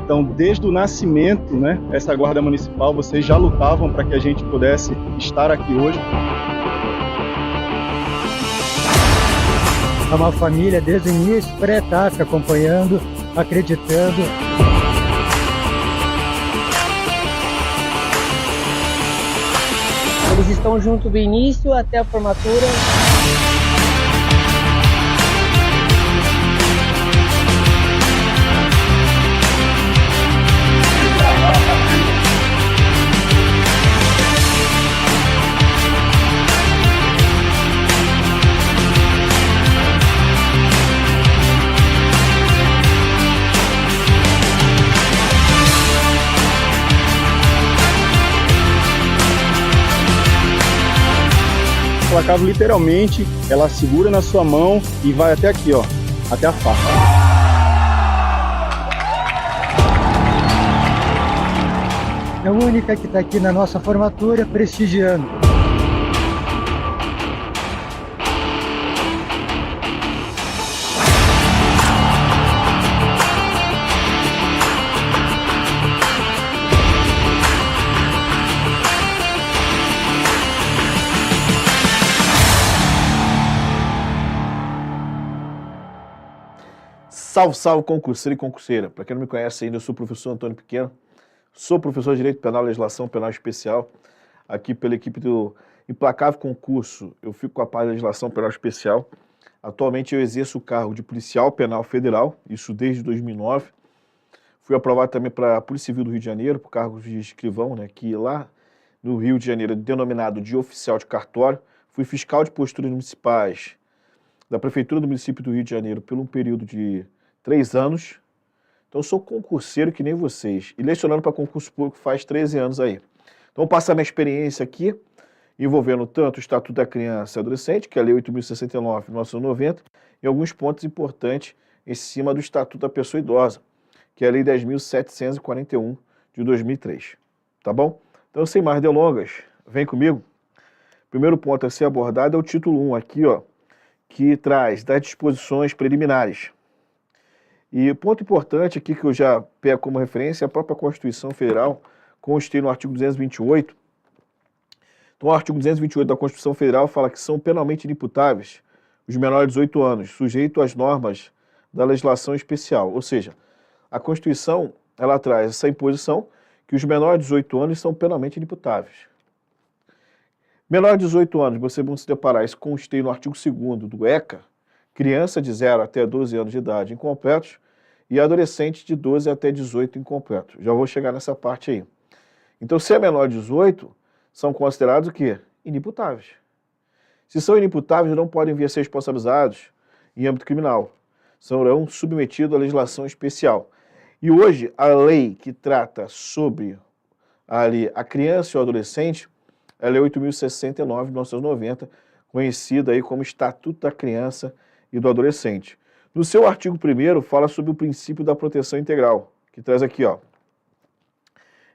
Então, desde o nascimento, né, essa Guarda Municipal, vocês já lutavam para que a gente pudesse estar aqui hoje. É uma família desde o início, pré-TASC, acompanhando, acreditando. Eles estão junto do início até a formatura. O placavo, literalmente, ela segura na sua mão e vai até aqui, ó, até a faca. É a única que está aqui na nossa formatura, prestigiando. Salve, salve, concurseiro e concurseira. Para quem não me conhece ainda, eu sou o professor Antônio Pequeno, sou professor de Direito Penal e Legislação Penal Especial, aqui pela equipe do Implacável Concurso. Eu fico com a parte da Legislação Penal Especial. Atualmente eu exerço o cargo de Policial Penal Federal, isso desde 2009. Fui aprovado também para a Polícia Civil do Rio de Janeiro, por cargo de escrivão, né, que lá no Rio de Janeiro é denominado de oficial de cartório. Fui fiscal de posturas municipais da Prefeitura do município do Rio de Janeiro por um período de 3 anos. Então eu sou concurseiro que nem vocês. E lecionando para concurso público faz 13 anos aí. Então vou passar minha experiência aqui, envolvendo tanto o Estatuto da Criança e Adolescente, que é a Lei 8.069 de 1990, e alguns pontos importantes em cima do Estatuto da Pessoa Idosa, que é a Lei 10.741 de 2003. Tá bom? Então, sem mais delongas, vem comigo. O primeiro ponto a ser abordado é o título 1 aqui, ó, que traz das disposições preliminares. E ponto importante aqui que eu já pego como referência é a própria Constituição Federal, consta no artigo 228. Então, o artigo 228 da Constituição Federal fala que são penalmente inimputáveis os menores de 18 anos, sujeitos às normas da legislação especial. Ou seja, a Constituição ela traz essa imposição que os menores de 18 anos são penalmente inimputáveis. Menor de 18 anos, você vai se deparar, isso consta no artigo 2º do ECA, criança de 0 até 12 anos de idade incompletos e adolescente de 12 até 18 incompletos. Já vou chegar nessa parte aí. Então, se é menor de 18, são considerados o quê? Inimputáveis. Se são inimputáveis, não podem vir a ser responsabilizados em âmbito criminal. Serão submetidos à legislação especial. E hoje, a lei que trata sobre a criança e o adolescente, ela é 8.069 de 1990, conhecida aí como Estatuto da Criança e do Adolescente. No seu artigo 1º, fala sobre o princípio da proteção integral, que traz aqui, ó.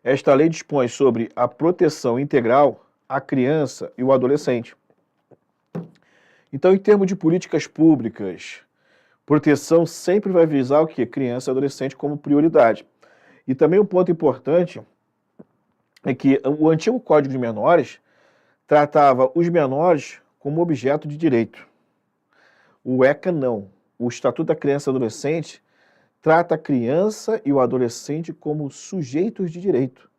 Esta lei dispõe sobre a proteção integral à criança e ao adolescente. Então, em termos de políticas públicas, proteção sempre vai visar o quê? Criança e adolescente como prioridade. E também um ponto importante é que o antigo Código de Menores tratava os menores como objeto de direito. O ECA não. O Estatuto da Criança e Adolescente trata a criança e o adolescente como sujeitos de direito.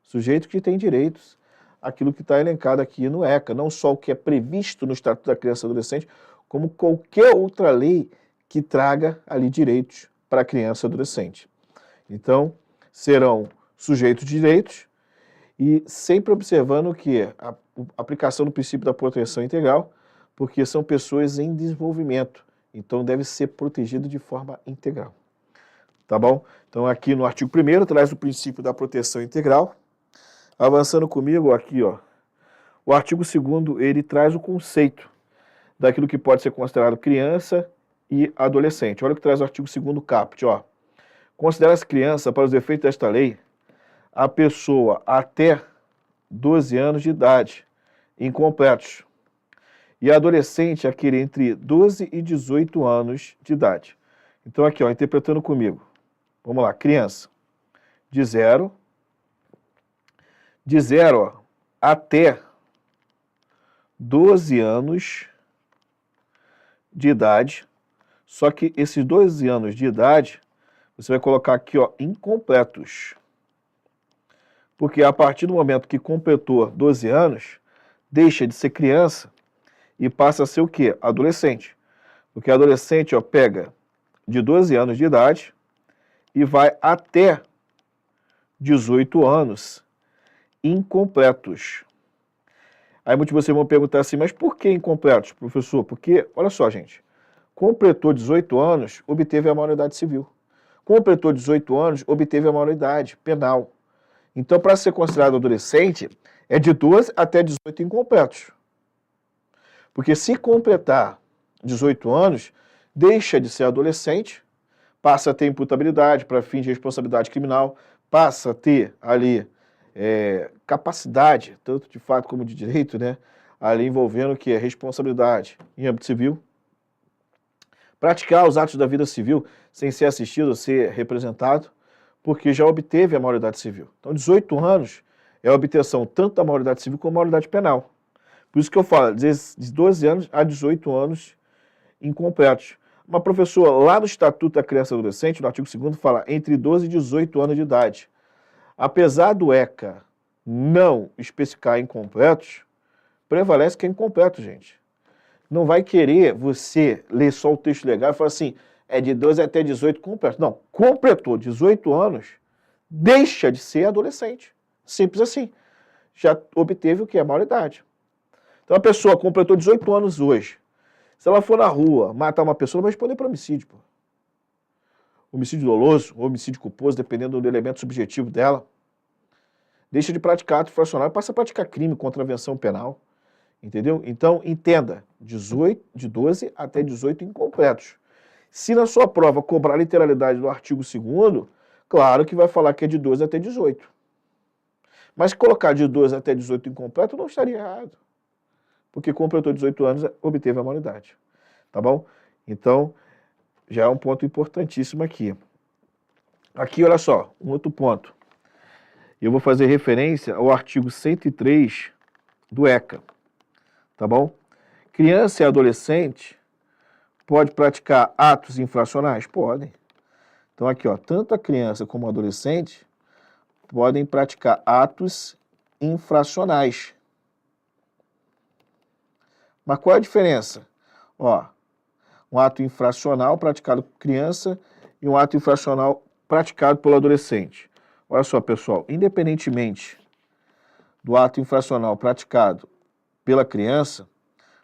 Sujeitos que têm direitos, aquilo que está elencado aqui no ECA. Não só o que é previsto no Estatuto da Criança e Adolescente, como qualquer outra lei que traga ali direitos para a criança e adolescente. Então, serão sujeitos de direitos e sempre observando que a aplicação do princípio da proteção integral, porque são pessoas em desenvolvimento, então deve ser protegido de forma integral. Tá bom? Então aqui no artigo 1º traz o princípio da proteção integral. Avançando comigo aqui, ó, o artigo 2º ele traz o conceito daquilo que pode ser considerado criança e adolescente. Olha o que traz o artigo 2º caput, ó. Considera-se criança, para os efeitos desta lei, a pessoa até 12 anos de idade, incompletos, e adolescente aquele entre 12 e 18 anos de idade. Então aqui, ó, interpretando comigo. Vamos lá, criança. de 0 até 12 anos de idade. Só que esses 12 anos de idade, você vai colocar aqui, ó, incompletos. Porque a partir do momento que completou 12 anos, deixa de ser criança e passa a ser o quê? Adolescente. Porque adolescente, ó, pega de 12 anos de idade e vai até 18 anos incompletos. Aí muitos de vocês vão perguntar assim, mas por que incompletos, professor? Porque, olha só, gente, completou 18 anos, obteve a maioridade civil. Completou 18 anos, obteve a maioridade penal. Então, para ser considerado adolescente, é de 12 até 18 incompletos. Porque se completar 18 anos, deixa de ser adolescente, passa a ter imputabilidade para fins de responsabilidade criminal, passa a ter ali capacidade, tanto de fato como de direito, né? Ali envolvendo o que é responsabilidade em âmbito civil. Praticar os atos da vida civil sem ser assistido ou ser representado, porque já obteve a maioridade civil. Então, 18 anos é a obtenção tanto da maioridade civil como da maioridade penal. Por isso que eu falo, de 12 anos a 18 anos incompletos. Uma professora, lá no Estatuto da Criança e Adolescente, no artigo 2º, fala entre 12 e 18 anos de idade. Apesar do ECA não especificar incompletos, prevalece que é incompleto, gente. Não vai querer você ler só o texto legal e falar assim, é de 12 até 18 completo. Não, completou 18 anos, deixa de ser adolescente. Simples assim. Já obteve o que? A maioridade. Então a pessoa completou 18 anos hoje. Se ela for na rua matar uma pessoa, ela vai responder por homicídio. Pô. Homicídio doloso, homicídio culposo, dependendo do elemento subjetivo dela. Deixa de praticar ato infracional e passa a praticar crime, contravenção penal. Entendeu? Então, entenda, de 12 até 18 incompletos. Se na sua prova cobrar a literalidade do artigo 2º, claro que vai falar que é de 12 até 18. Mas colocar de 12 até 18 incompleto não estaria errado. Porque completou 18 anos, obteve a maioridade. Tá bom? Então, já é um ponto importantíssimo aqui. Aqui, olha só, um outro ponto. Eu vou fazer referência ao artigo 103 do ECA. Tá bom? Criança e adolescente pode praticar atos infracionais? Podem. Então aqui, ó, tanto a criança como o adolescente podem praticar atos infracionais. Mas qual é a diferença? Ó, um ato infracional praticado por criança e um ato infracional praticado pelo adolescente. Olha só, pessoal, independentemente do ato infracional praticado pela criança,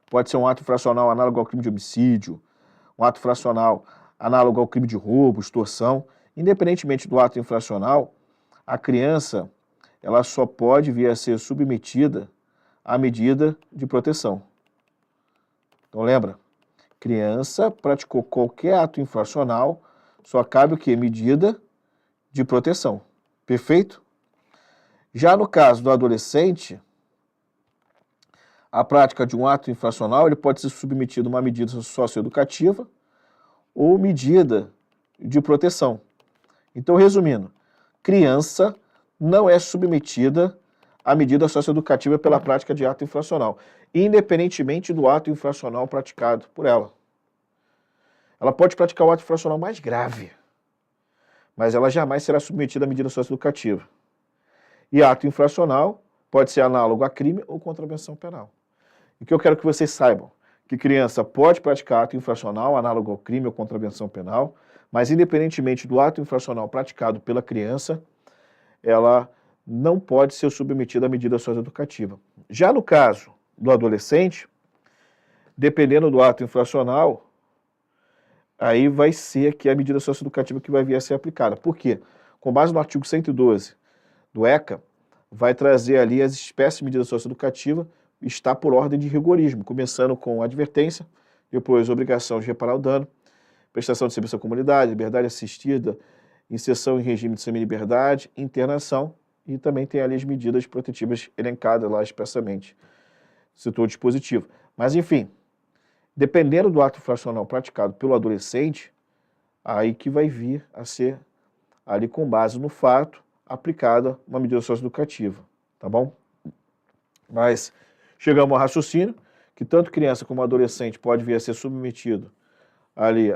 pode ser um ato infracional análogo ao crime de homicídio, um ato infracional análogo ao crime de roubo, extorsão. Independentemente do ato infracional, a criança ela só pode vir a ser submetida à medida de proteção. Então lembra, criança praticou qualquer ato infracional, só cabe o quê? Medida de proteção. Perfeito? Já no caso do adolescente, a prática de um ato infracional ele pode ser submetido a uma medida socioeducativa ou medida de proteção. Então, resumindo, criança não é submetida à medida socioeducativa pela prática de ato infracional, independentemente do ato infracional praticado por ela. Ela pode praticar o ato infracional mais grave, mas ela jamais será submetida à medida socioeducativa. E ato infracional pode ser análogo a crime ou contravenção penal. O que eu quero que vocês saibam, que criança pode praticar ato infracional análogo ao crime ou contravenção penal, mas independentemente do ato infracional praticado pela criança, ela não pode ser submetida à medida socioeducativa. Já no caso do adolescente, dependendo do ato infracional, aí vai ser aqui a medida socioeducativa que vai vir a ser aplicada. Por quê? Com base no artigo 112 do ECA, vai trazer ali as espécies de medida socioeducativa, está por ordem de rigorismo, começando com advertência, depois obrigação de reparar o dano, prestação de serviço à comunidade, liberdade assistida, inserção em regime de semi-liberdade, internação, e também tem ali as medidas protetivas elencadas lá expressamente, setor dispositivo. Mas, enfim, dependendo do ato infracional praticado pelo adolescente, aí que vai vir a ser, ali com base no fato, aplicada uma medida socioeducativa, tá bom? Mas chegamos ao raciocínio que tanto criança como adolescente pode vir a ser submetido ali,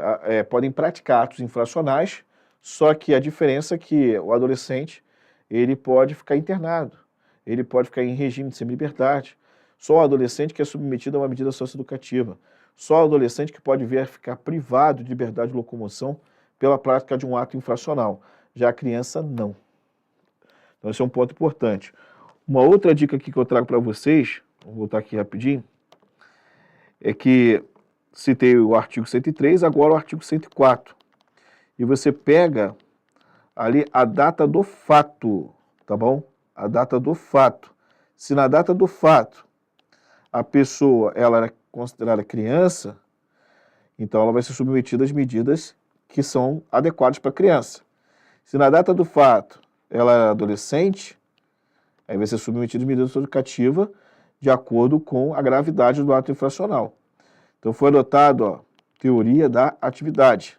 podem praticar atos infracionais, só que a diferença é que o adolescente ele pode ficar internado, ele pode ficar em regime de semi-liberdade. Só o adolescente que é submetido a uma medida socioeducativa. Só o adolescente que pode vir a ficar privado de liberdade de locomoção pela prática de um ato infracional. Já a criança, não. Então, esse é um ponto importante. Uma outra dica aqui que eu trago para vocês, vou voltar aqui rapidinho, é que citei o artigo 103, agora o artigo 104. E você pega ali a data do fato, tá bom? A data do fato. Se na data do fato a pessoa ela era considerada criança, então ela vai ser submetida às medidas que são adequadas para a criança. Se na data do fato ela é adolescente, aí vai ser submetida às medidas educativas de acordo com a gravidade do ato infracional. Então foi adotado a teoria da atividade.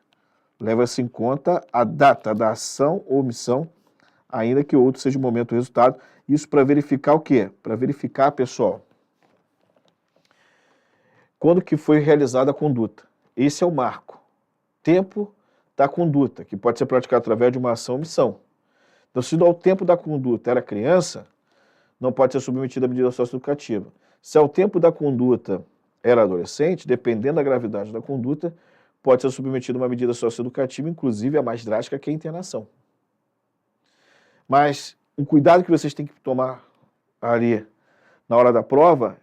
Leva-se em conta a data da ação ou omissão, ainda que outro seja o momento do resultado. Isso para verificar o quê? Para verificar, pessoal, quando que foi realizada a conduta. Esse é o marco. Tempo da conduta, que pode ser praticado através de uma ação ou omissão. Então, se ao tempo da conduta era criança, não pode ser submetida a medida socioeducativa. Se ao tempo da conduta era adolescente, dependendo da gravidade da conduta, pode ser submetida a uma medida socioeducativa, inclusive a mais drástica, que é a internação. Mas um cuidado que vocês têm que tomar ali na hora da prova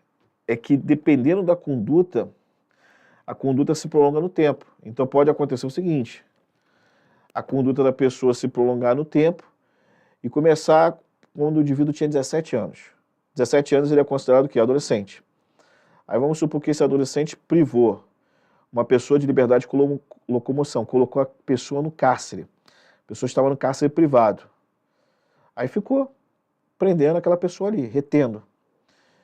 é que, dependendo da conduta, a conduta se prolonga no tempo. Então pode acontecer o seguinte: a conduta da pessoa se prolongar no tempo e começar quando o indivíduo tinha 17 anos. 17 anos ele é considerado que é adolescente. Aí vamos supor que esse adolescente privou uma pessoa de liberdade de locomoção, colocou a pessoa no cárcere. A pessoa estava no cárcere privado. Aí ficou prendendo aquela pessoa ali, retendo.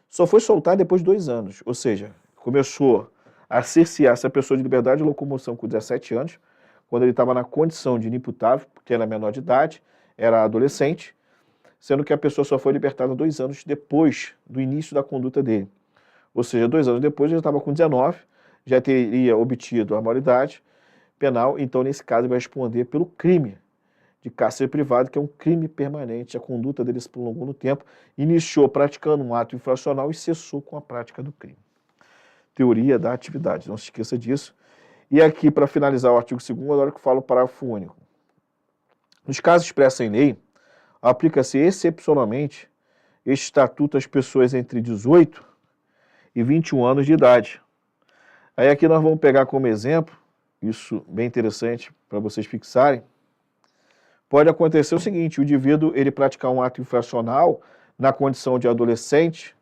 Só foi soltar depois de 2 anos, ou seja, começou a cercear essa pessoa de liberdade de locomoção com 17 anos, quando ele estava na condição de inimputável, porque era menor de idade, era adolescente, sendo que a pessoa só foi libertada 2 anos depois do início da conduta dele. Ou seja, 2 anos depois ele estava com 19, já teria obtido a maioridade penal, então nesse caso ele vai responder pelo crime de cárcere privado, que é um crime permanente. A conduta dele se prolongou no tempo, iniciou praticando um ato infracional e cessou com a prática do crime. Teoria da atividade, não se esqueça disso. E aqui, para finalizar o artigo 2º, agora que eu falo o parágrafo único. Nos casos expressos em lei, aplica-se excepcionalmente este estatuto às pessoas entre 18 e 21 anos de idade. Aí aqui nós vamos pegar como exemplo, isso bem interessante para vocês fixarem. Pode acontecer o seguinte: o indivíduo ele praticar um ato infracional na condição de adolescente,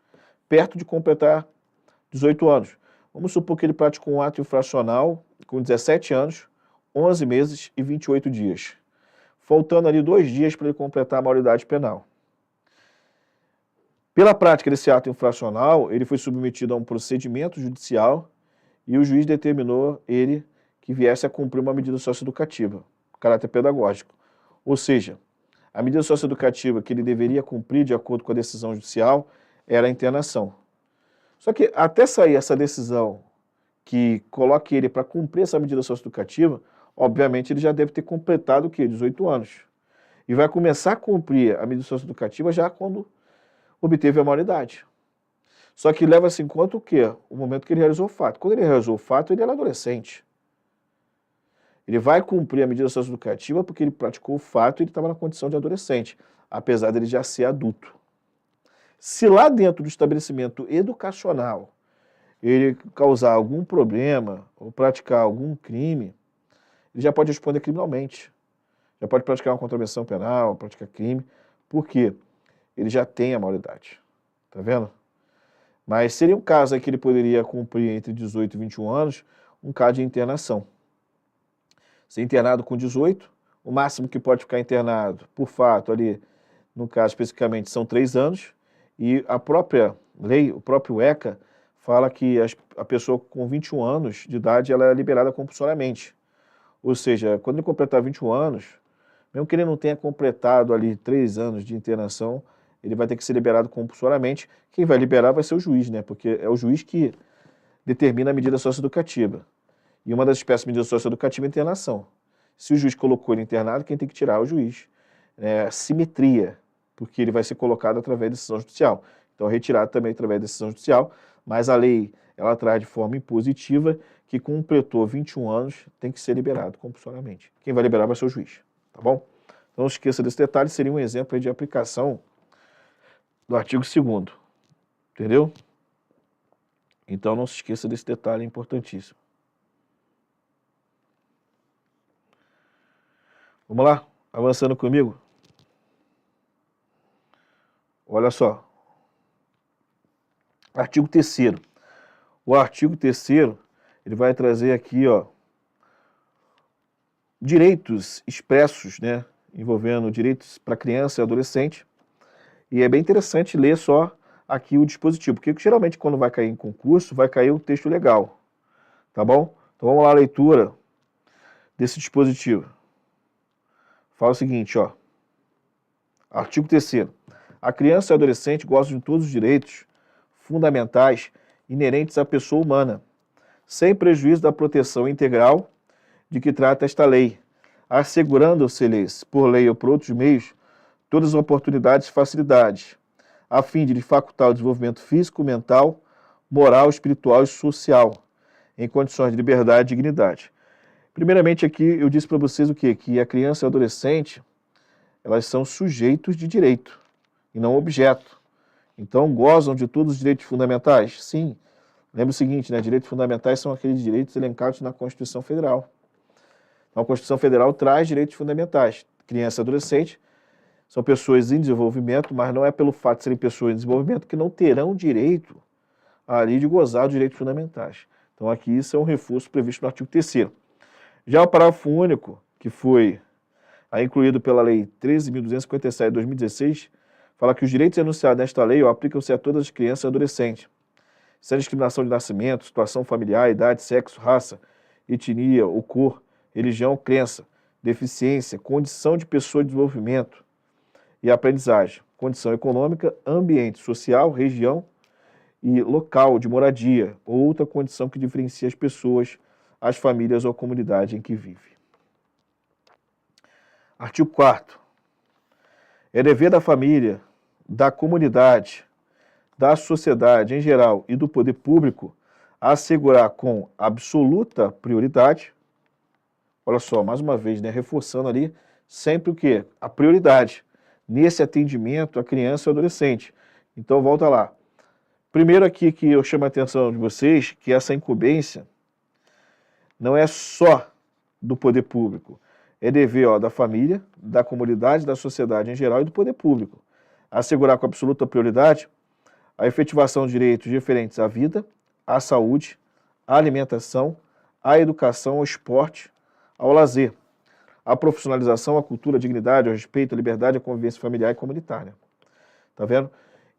perto de completar 18 anos. Vamos supor que ele praticou um ato infracional com 17 anos, 11 meses e 28 dias. Faltando ali 2 dias para ele completar a maioridade penal. Pela prática desse ato infracional, ele foi submetido a um procedimento judicial e o juiz determinou ele que viesse a cumprir uma medida socioeducativa, caráter pedagógico. Ou seja, a medida socioeducativa que ele deveria cumprir de acordo com a decisão judicial era a internação. Só que até sair essa decisão que coloque ele para cumprir essa medida socioeducativa, obviamente ele já deve ter completado o quê? 18 anos. E vai começar a cumprir a medida socioeducativa já quando obteve a maioridade. Só que leva-se em conta o quê? O momento que ele realizou o fato. Quando ele realizou o fato, ele era adolescente. Ele vai cumprir a medida socioeducativa porque ele praticou o fato e ele estava na condição de adolescente, apesar dele já ser adulto. Se lá dentro do estabelecimento educacional ele causar algum problema ou praticar algum crime, ele já pode responder criminalmente. Já pode praticar uma contravenção penal, praticar crime, porque ele já tem a maioridade. Tá vendo? Mas seria um caso aí que ele poderia cumprir entre 18 e 21 anos, um caso de internação. Ser internado com 18, o máximo que pode ficar internado por fato ali, no caso especificamente, são 3 anos, e a própria lei, o próprio ECA, fala que a pessoa com 21 anos de idade ela é liberada compulsoriamente. Ou seja, quando ele completar 21 anos, Mesmo que ele não tenha completado ali 3 anos de internação, ele vai ter que ser liberado compulsoriamente. Quem vai liberar vai ser o juiz, né? Porque é o juiz que determina a medida socioeducativa. E uma das espécies de medida socioeducativa é a internação. Se o juiz colocou ele internado, quem tem que tirar é o juiz. É simetria, porque ele vai ser colocado através da decisão judicial. Então, retirado também através da decisão judicial, mas a lei, ela traz de forma impositiva que completou 21 anos, tem que ser liberado compulsoriamente. Quem vai liberar vai ser o juiz, tá bom? Então, não se esqueça desse detalhe, seria um exemplo aí de aplicação do artigo 2º, entendeu? Então, não se esqueça desse detalhe, é importantíssimo. Vamos lá, avançando comigo. Olha só. Artigo 3º. O artigo 3º, ele vai trazer aqui, ó, direitos expressos, né, envolvendo direitos para criança e adolescente. E é bem interessante ler só aqui o dispositivo, porque geralmente quando vai cair em concurso, vai cair o texto legal, tá bom? Então vamos lá, a leitura desse dispositivo. Fala o seguinte, ó. Artigo 3º. A criança e o adolescente gozam de todos os direitos fundamentais inerentes à pessoa humana, sem prejuízo da proteção integral de que trata esta lei, assegurando-se-lhes, por lei ou por outros meios, todas as oportunidades e facilidades, a fim de lhe facultar o desenvolvimento físico, mental, moral, espiritual e social, em condições de liberdade e dignidade. Primeiramente aqui eu disse para vocês o quê? Que a criança e o adolescente, elas são sujeitos de direito e não objeto. Então gozam de todos os direitos fundamentais? Sim. Lembre o seguinte, né? Direitos fundamentais são aqueles direitos elencados na Constituição Federal. Então a Constituição Federal traz direitos fundamentais. Criança e adolescente são pessoas em desenvolvimento, mas não é pelo fato de serem pessoas em desenvolvimento que não terão direito ali de gozar dos direitos fundamentais. Então aqui isso é um reforço previsto no artigo 3º. Já o parágrafo único, que foi incluído pela Lei 13.257 de 2016, fala que os direitos enunciados nesta lei aplicam-se a todas as crianças e adolescentes, sem discriminação de nascimento, situação familiar, idade, sexo, raça, etnia ou cor, religião, crença, deficiência, condição de pessoa de desenvolvimento e aprendizagem, condição econômica, ambiente social, região e local de moradia, ou outra condição que diferencia as pessoas, as famílias ou a comunidade em que vive. Artigo 4º. É dever da família, da comunidade, da sociedade em geral e do poder público assegurar com absoluta prioridade, olha só, mais uma vez, né, reforçando ali sempre o quê? A prioridade nesse atendimento à criança e ao adolescente. Então, volta lá. Primeiro aqui que eu chamo a atenção de vocês, que essa incumbência não é só do poder público, é dever, ó, da família, da comunidade, da sociedade em geral e do poder público. Assegurar com absoluta prioridade a efetivação de direitos referentes à vida, à saúde, à alimentação, à educação, ao esporte, ao lazer, à profissionalização, à cultura, à dignidade, ao respeito, à liberdade, à convivência familiar e comunitária. Tá vendo?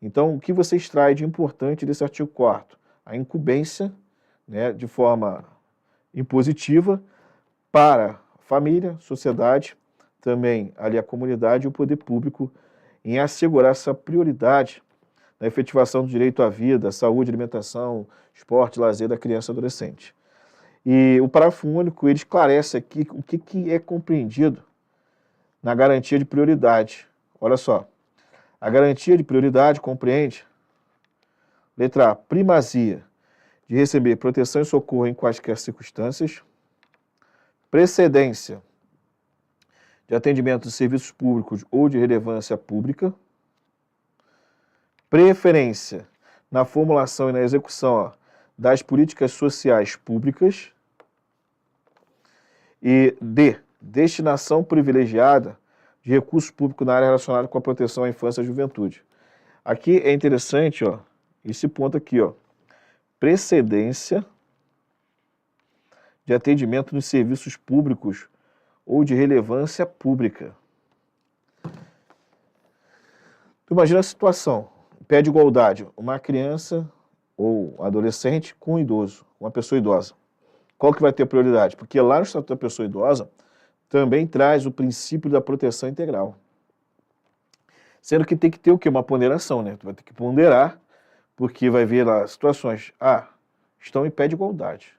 Então, o que você extrai de importante desse artigo 4º? A incumbência, né, de forma impositiva para família, sociedade, também ali a comunidade e o poder público em assegurar essa prioridade na efetivação do direito à vida, saúde, alimentação, esporte, lazer da criança e adolescente. E o parágrafo único, ele esclarece aqui o que é compreendido na garantia de prioridade. Olha só, a garantia de prioridade compreende, letra A, primazia de receber proteção e socorro em quaisquer circunstâncias, precedência de atendimento de serviços públicos ou de relevância pública, preferência na formulação e na execução, ó, das políticas sociais públicas e D, destinação privilegiada de recursos públicos na área relacionada com a proteção à infância e à juventude. Aqui é interessante, ó, esse ponto aqui, ó, precedência de atendimento nos serviços públicos ou de relevância pública. Tu imagina a situação, pé de igualdade, uma criança ou adolescente com um idoso, uma pessoa idosa. Qual que vai ter prioridade? Porque lá no Estatuto da Pessoa Idosa também traz o princípio da proteção integral. Sendo que tem que ter o quê? Uma ponderação, né? Tu vai ter que ponderar, porque vai ver lá situações. Estão em pé de igualdade.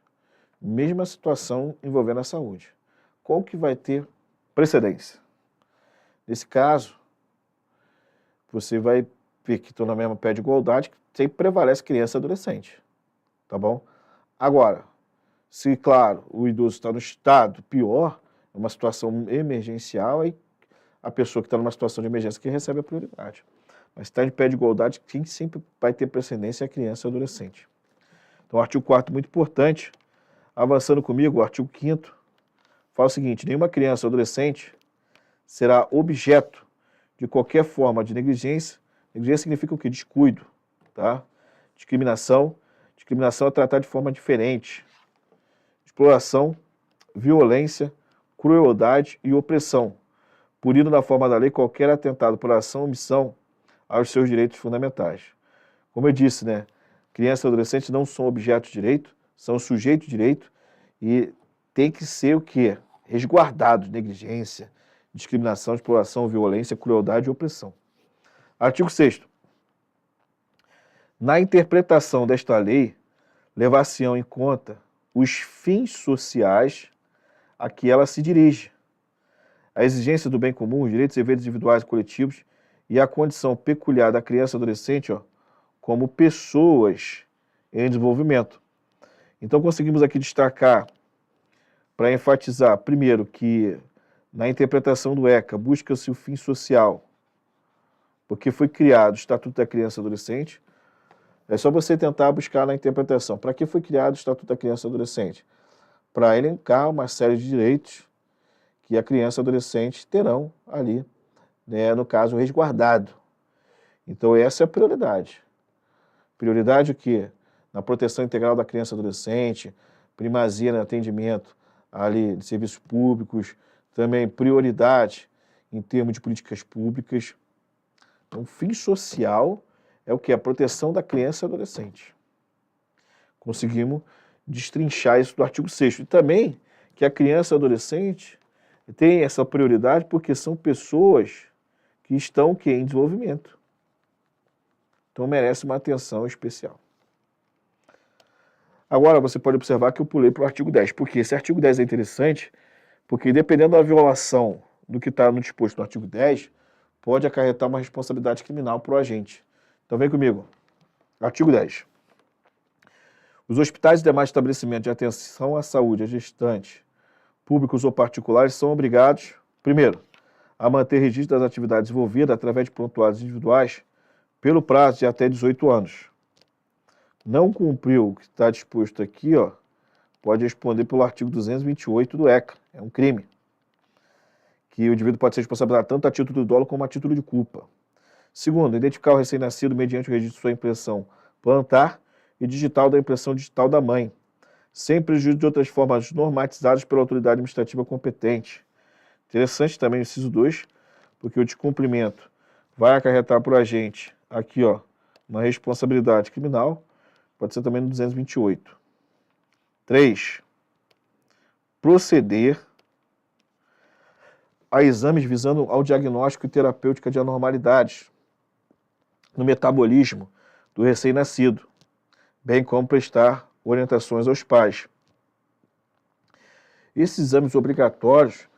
Mesma situação envolvendo a saúde. Qual que vai ter precedência? Nesse caso, você vai ver que estão na mesma pé de igualdade, que sempre prevalece criança e adolescente. Tá bom? Agora, se, claro, o idoso está no estado pior, é uma situação emergencial, aí a pessoa que está numa situação de emergência que recebe a prioridade. Mas está em pé de igualdade, quem sempre vai ter precedência é a criança e o adolescente. Então, o artigo 4º, muito importante. Avançando comigo, o artigo 5º, fala o seguinte: nenhuma criança ou adolescente será objeto de qualquer forma de negligência. Negligência significa o quê? Descuido, tá? Discriminação. Discriminação é tratar de forma diferente. Exploração, violência, crueldade e opressão, punindo na forma da lei qualquer atentado por ação ou omissão aos seus direitos fundamentais. Como eu disse, né? Crianças e adolescentes não são objetos de direito, são sujeitos de direito e tem que ser o quê? Resguardados, negligência, discriminação, exploração, violência, crueldade e opressão. Artigo 6º. Na interpretação desta lei, levar-se-ão em conta os fins sociais a que ela se dirige, a exigência do bem comum, os direitos e deveres individuais e coletivos e a condição peculiar da criança e adolescente, como pessoas em desenvolvimento. Então, conseguimos aqui destacar, para enfatizar, primeiro, que na interpretação do ECA busca-se o fim social, porque foi criado o Estatuto da Criança e Adolescente. É só você tentar buscar na interpretação. Para que foi criado o Estatuto da Criança e Adolescente? Para elencar uma série de direitos que a criança e adolescente terão ali, né, no caso, resguardado. Então, essa é a prioridade. Prioridade o quê? Na proteção integral da criança e adolescente, primazia no atendimento ali de serviços públicos, também prioridade em termos de políticas públicas. Então, fim social é o que? A proteção da criança e adolescente. Conseguimos destrinchar isso do artigo 6º. E também que a criança e adolescente tem essa prioridade porque são pessoas que estão em desenvolvimento. Então merece uma atenção especial. Agora você pode observar que eu pulei para o artigo 10. Porque esse artigo 10 é interessante, porque dependendo da violação do que está no disposto no artigo 10, pode acarretar uma responsabilidade criminal para o agente. Então vem comigo. Artigo 10. Os hospitais e demais estabelecimentos de atenção à saúde a gestantes, públicos ou particulares, são obrigados, primeiro, a manter registro das atividades envolvidas através de prontuários individuais pelo prazo de até 18 anos. Não cumpriu o que está disposto aqui, pode responder pelo artigo 228 do ECA. É um crime. Que o indivíduo pode ser responsabilizado tanto a título do dolo como a título de culpa. Segundo, identificar o recém-nascido mediante o registro de sua impressão plantar e digital da impressão digital da mãe, sem prejuízo de outras formas normatizadas pela autoridade administrativa competente. Interessante também o inciso 2, porque o descumprimento vai acarretar para o agente aqui, uma responsabilidade criminal, pode ser também no 228. 3. Proceder a exames visando ao diagnóstico e terapêutica de anormalidades no metabolismo do recém-nascido, bem como prestar orientações aos pais. Esses exames obrigatórios,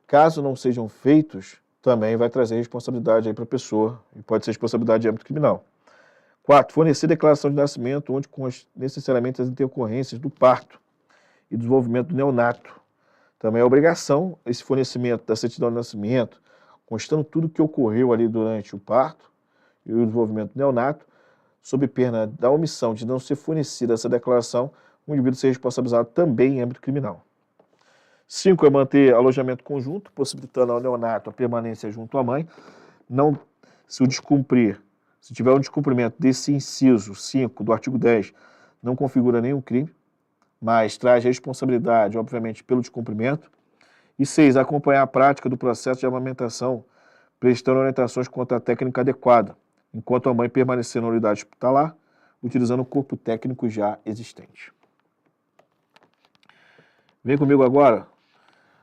caso não sejam feitos, também vai trazer responsabilidade para a pessoa, e pode ser responsabilidade de âmbito criminal. 4. Fornecer declaração de nascimento, onde conste necessariamente as intercorrências do parto e desenvolvimento do neonato. Também é obrigação esse fornecimento da certidão de nascimento, constando tudo o que ocorreu ali durante o parto e o desenvolvimento do neonato, sob pena da omissão de não ser fornecida essa declaração, o indivíduo ser responsabilizado também em âmbito criminal. 5 é manter alojamento conjunto, possibilitando ao neonato a permanência junto à mãe. Não, se tiver um descumprimento desse inciso 5 do artigo 10, não configura nenhum crime, mas traz responsabilidade, obviamente, pelo descumprimento. E 6, acompanhar a prática do processo de amamentação, prestando orientações quanto à técnica adequada, enquanto a mãe permanecer na unidade hospitalar, utilizando o corpo técnico já existente. Vem comigo agora,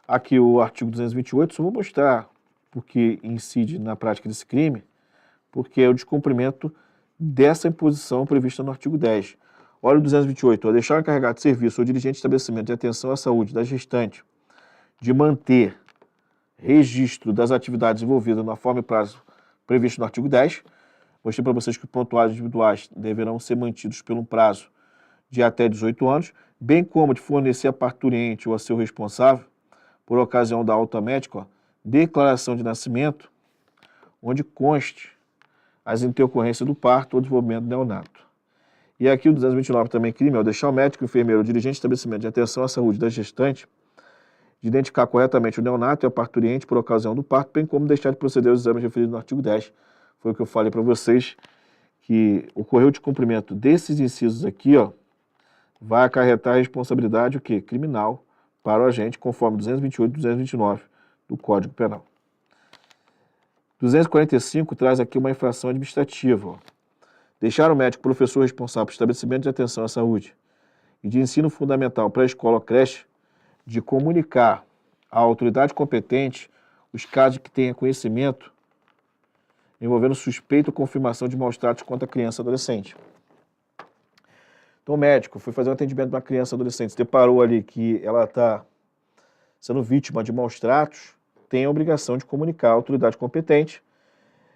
Aqui o artigo 228, só vou mostrar porque incide na prática desse crime, porque é o descumprimento dessa imposição prevista no artigo 10. Olha o 228, deixar encarregado de serviço ou dirigente de estabelecimento de atenção à saúde da gestante de manter registro das atividades envolvidas na forma e prazo previsto no artigo 10. Mostrei para vocês que os prontuários individuais deverão ser mantidos por um prazo de até 18 anos, bem como de fornecer a parturiente ou a seu responsável, por ocasião da alta médica, declaração de nascimento, onde conste as intercorrências do parto ou desenvolvimento do neonato. E aqui o 229 também crime, deixar o médico, enfermeiro ou dirigente de estabelecimento de atenção à saúde da gestante de identificar corretamente o neonato e a parturiente por ocasião do parto, bem como deixar de proceder aos exames referidos no artigo 10. Foi o que eu falei para vocês, que ocorreu o descumprimento desses incisos aqui, vai acarretar a responsabilidade, o quê? Criminal para o agente, conforme 228 e 229 do Código Penal. 245 traz aqui uma infração administrativa. Deixar o médico professor responsável por estabelecimento de atenção à saúde e de ensino fundamental para a escola ou creche de comunicar à autoridade competente os casos que tenha conhecimento envolvendo suspeita ou confirmação de maus-tratos contra a criança ou adolescente. Então o médico foi fazer um atendimento de uma criança ou adolescente, se deparou ali que ela está sendo vítima de maus-tratos, tem a obrigação de comunicar à autoridade competente.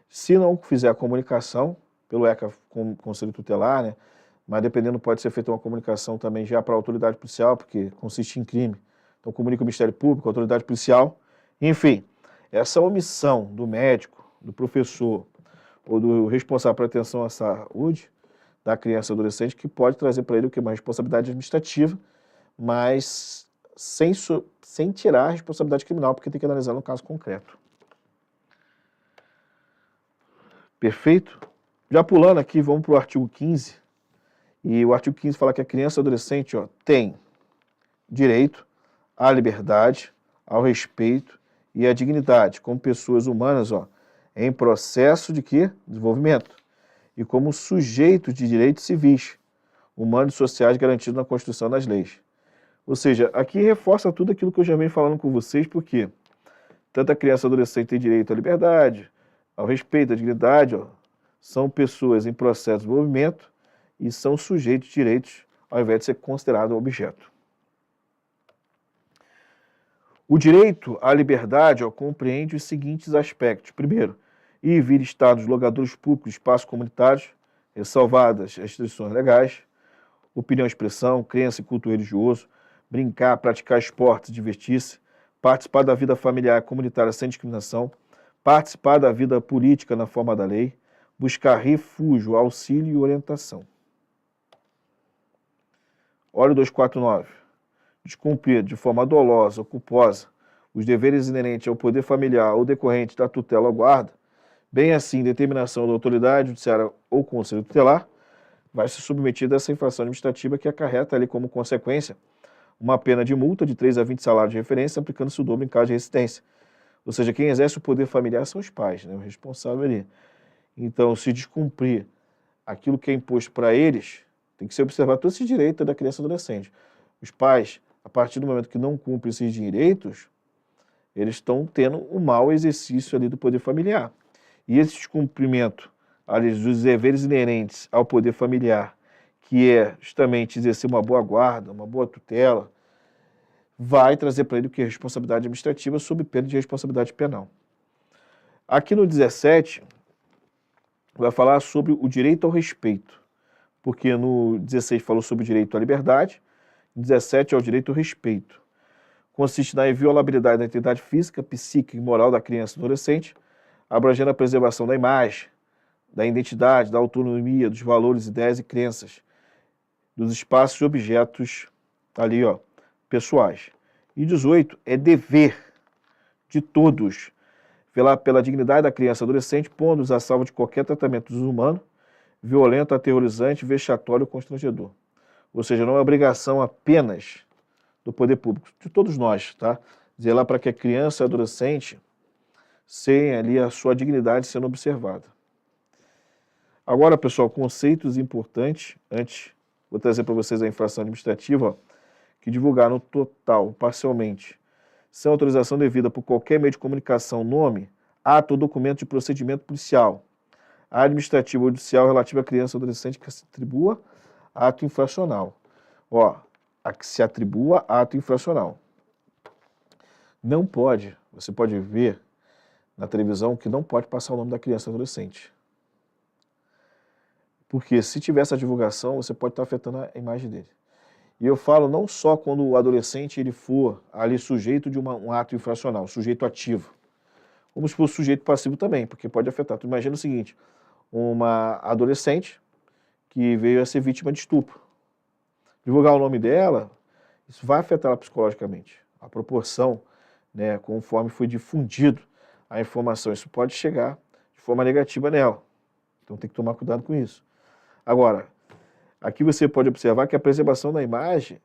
Se não fizer a comunicação, pelo ECA com Conselho Tutelar, né? Mas dependendo pode ser feita uma comunicação também já para a autoridade policial, porque consiste em crime. Então comunica o Ministério Público, a autoridade policial. Enfim, essa omissão do médico, do professor ou do responsável por atenção à saúde da criança ou adolescente, que pode trazer para ele o que? Uma responsabilidade administrativa, mas sem tirar a responsabilidade criminal, porque tem que analisar no caso concreto. Perfeito? Já pulando aqui, vamos para o artigo 15. E o artigo 15 fala que a criança e adolescente tem direito à liberdade, ao respeito e à dignidade, como pessoas humanas em processo de quê? Desenvolvimento. E como sujeitos de direitos civis, humanos e sociais garantidos na Constituição e nas leis. Ou seja, aqui reforça tudo aquilo que eu já venho falando com vocês, porque tanto a criança e o adolescente tem direito à liberdade, ao respeito, à dignidade, são pessoas em processo de desenvolvimento e são sujeitos de direitos, ao invés de ser considerado objeto. O direito à liberdade compreende os seguintes aspectos. Primeiro, ir e vir estados, logadores públicos, espaços comunitários, ressalvadas as restrições legais, opinião, expressão, crença e culto religioso, brincar, praticar esportes, divertir-se, participar da vida familiar e comunitária sem discriminação, participar da vida política na forma da lei, buscar refúgio, auxílio e orientação. Olha o 249. Descumprir de forma dolosa ou culposa os deveres inerentes ao poder familiar ou decorrentes da tutela ou guarda, bem assim determinação da autoridade judiciária ou conselho tutelar, vai ser submetido a essa infração administrativa que acarreta ali como consequência uma pena de multa de 3 a 20 salários de referência, aplicando-se o dobro em caso de residência. Ou seja, quem exerce o poder familiar são os pais, né, o responsável ali. Então, se descumprir aquilo que é imposto para eles, tem que ser observado todo esse direito da criança e adolescente. Os pais, a partir do momento que não cumprem esses direitos, eles estão tendo um mau exercício ali do poder familiar. E esse descumprimento ali, dos deveres inerentes ao poder familiar, que é justamente exercer uma boa guarda, uma boa tutela, vai trazer para ele o que é responsabilidade administrativa sob pena de responsabilidade penal. Aqui no 17, vai falar sobre o direito ao respeito, porque no 16 falou sobre o direito à liberdade, no 17 é o direito ao respeito. Consiste na inviolabilidade da integridade física, psíquica e moral da criança e do adolescente, abrangendo a preservação da imagem, da identidade, da autonomia, dos valores, ideias e crenças, dos espaços e objetos ali, pessoais. E 18 é dever de todos velar pela dignidade da criança e adolescente, pondo-os a salvo de qualquer tratamento desumano, violento, aterrorizante, vexatório ou constrangedor. Ou seja, não é obrigação apenas do poder público, de todos nós, tá? Zelar para que a criança e adolescente tenha ali a sua dignidade sendo observada. Agora, pessoal, conceitos importantes. Antes, vou trazer para vocês a infração administrativa, que divulgar no total, parcialmente, sem autorização devida por qualquer meio de comunicação, nome, ato ou documento de procedimento policial, administrativo ou judicial relativo à criança ou adolescente que se atribua ato infracional. Ó, a que se atribua ato infracional. Não pode, você pode ver na televisão que não pode passar o nome da criança ou adolescente. Porque se tiver essa divulgação, você pode estar afetando a imagem dele. E eu falo não só quando o adolescente ele for ali sujeito de um ato infracional, sujeito ativo, como se fosse sujeito passivo também, porque pode afetar. Tu imagina o seguinte, uma adolescente que veio a ser vítima de estupro. Divulgar o nome dela, isso vai afetar ela psicologicamente. A proporção, né, conforme foi difundido a informação, isso pode chegar de forma negativa nela. Então tem que tomar cuidado com isso. Agora, aqui você pode observar que a preservação da imagem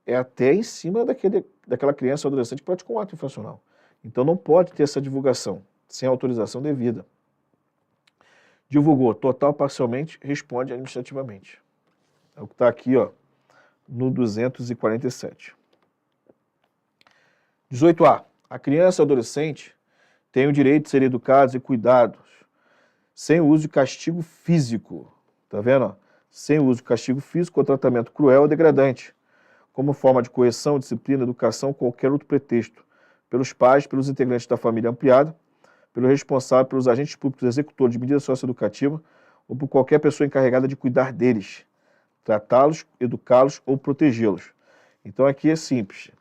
é até em cima daquela criança ou adolescente que praticou um ato infracional. Então não pode ter essa divulgação sem autorização devida. Divulgou total ou parcialmente, responde administrativamente. É o que está aqui, ó, no 247. 18A. A criança ou adolescente tem o direito de ser educados e cuidados sem o uso de castigo físico. Tá vendo? Ó? Sem o uso de castigo físico ou tratamento cruel ou degradante, como forma de correção, disciplina, educação, qualquer outro pretexto, pelos pais, pelos integrantes da família ampliada, pelo responsável, pelos agentes públicos executores de medida socioeducativa ou por qualquer pessoa encarregada de cuidar deles, tratá-los, educá-los ou protegê-los. Então aqui é simples.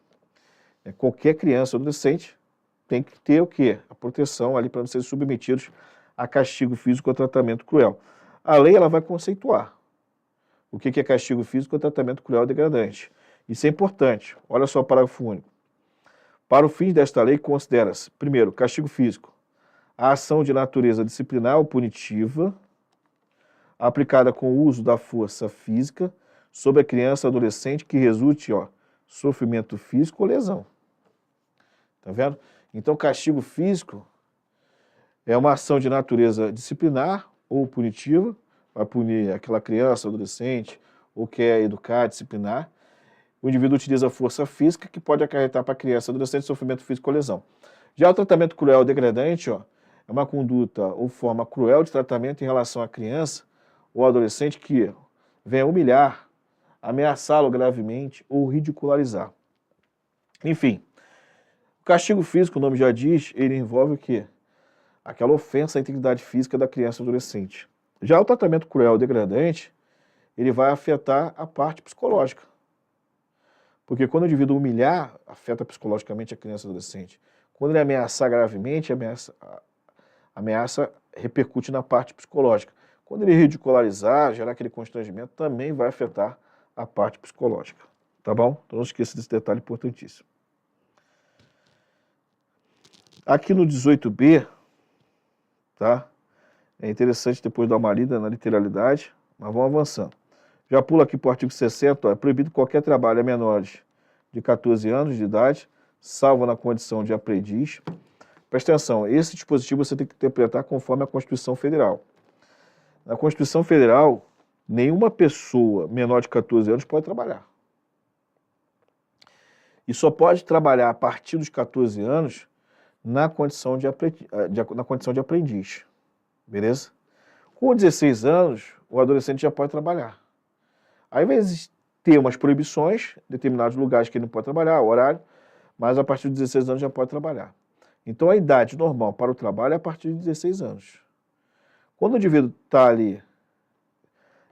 Qualquer criança ou adolescente tem que ter o quê? A proteção ali para não serem submetidos a castigo físico ou tratamento cruel. A lei ela vai conceituar o que é castigo físico ou tratamento cruel ou degradante. Isso é importante. Olha só o parágrafo único. Para o fim desta lei, considera-se, primeiro, castigo físico, a ação de natureza disciplinar ou punitiva, aplicada com o uso da força física sobre a criança ou adolescente que resulte, ó, sofrimento físico ou lesão. Tá vendo? Então, castigo físico é uma ação de natureza disciplinar ou punitiva, vai punir aquela criança, adolescente, ou quer educar, disciplinar. O indivíduo utiliza força física que pode acarretar para a criança, adolescente, sofrimento físico ou lesão. Já o tratamento cruel ou degradante, ó, é uma conduta ou forma cruel de tratamento em relação à criança ou adolescente que venha humilhar, ameaçá-lo gravemente ou ridicularizar. Enfim, o castigo físico, o nome já diz, ele envolve o quê? Aquela ofensa à integridade física da criança ou adolescente. Já o tratamento cruel ou degradante, ele vai afetar a parte psicológica. Porque quando o indivíduo humilhar, afeta psicologicamente a criança ou adolescente. Quando ele ameaçar gravemente, a ameaça repercute na parte psicológica. Quando ele ridicularizar, gerar aquele constrangimento, também vai afetar a parte psicológica. Tá bom? Então não esqueça desse detalhe importantíssimo. Aqui no 18b, tá? É interessante depois dar uma lida na literalidade, mas vamos avançando. Já pula aqui para o artigo 60, ó, é proibido qualquer trabalho a menores de 14 anos de idade, salvo na condição de aprendiz. Presta atenção, esse dispositivo você tem que interpretar conforme a Constituição Federal. Na Constituição Federal, nenhuma pessoa menor de 14 anos pode trabalhar. E só pode trabalhar a partir dos 14 anos na condição de aprendiz. Beleza? Com 16 anos, o adolescente já pode trabalhar. Aí vai ter umas proibições, determinados lugares que ele não pode trabalhar, horário, mas a partir de 16 anos já pode trabalhar. Então a idade normal para o trabalho é a partir de 16 anos. Quando o indivíduo está ali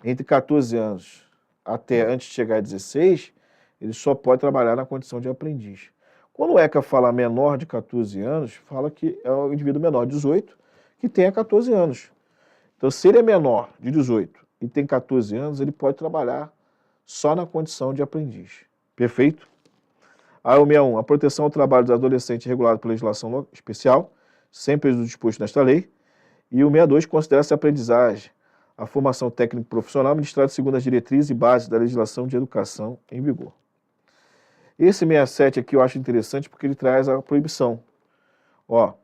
entre 14 anos até antes de chegar a 16, ele só pode trabalhar na condição de aprendiz. Quando o ECA fala menor de 14 anos, fala que é o indivíduo menor de 18 que tenha 14 anos. Então, se ele é menor de 18 e tem 14 anos, ele pode trabalhar só na condição de aprendiz. Perfeito? Aí o 61, a proteção ao trabalho dos adolescentes regulado por legislação especial, sempre o disposto nesta lei. E o 62, considera-se a aprendizagem, a formação técnico profissional ministrada segundo as diretrizes e bases da legislação de educação em vigor. Esse 67 aqui eu acho interessante porque ele traz a proibição. Ó,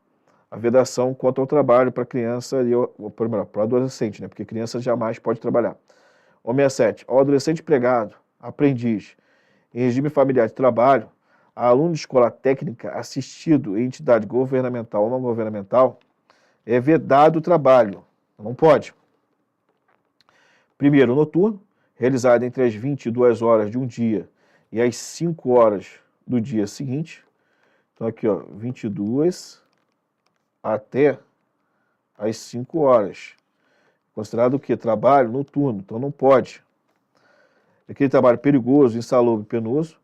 a vedação quanto ao trabalho para criança e para adolescente, né? Porque criança jamais pode trabalhar. O 67, ao adolescente empregado, aprendiz, em regime familiar de trabalho, aluno de escola técnica assistido em entidade governamental ou não governamental, é vedado o trabalho. Não pode. Primeiro, noturno, realizado entre as 22 horas de um dia e as 5 horas do dia seguinte. Então aqui, ó, 22 até as 5 horas. Considerado o quê? Trabalho noturno, então não pode. Aquele trabalho perigoso, insalubre, penoso.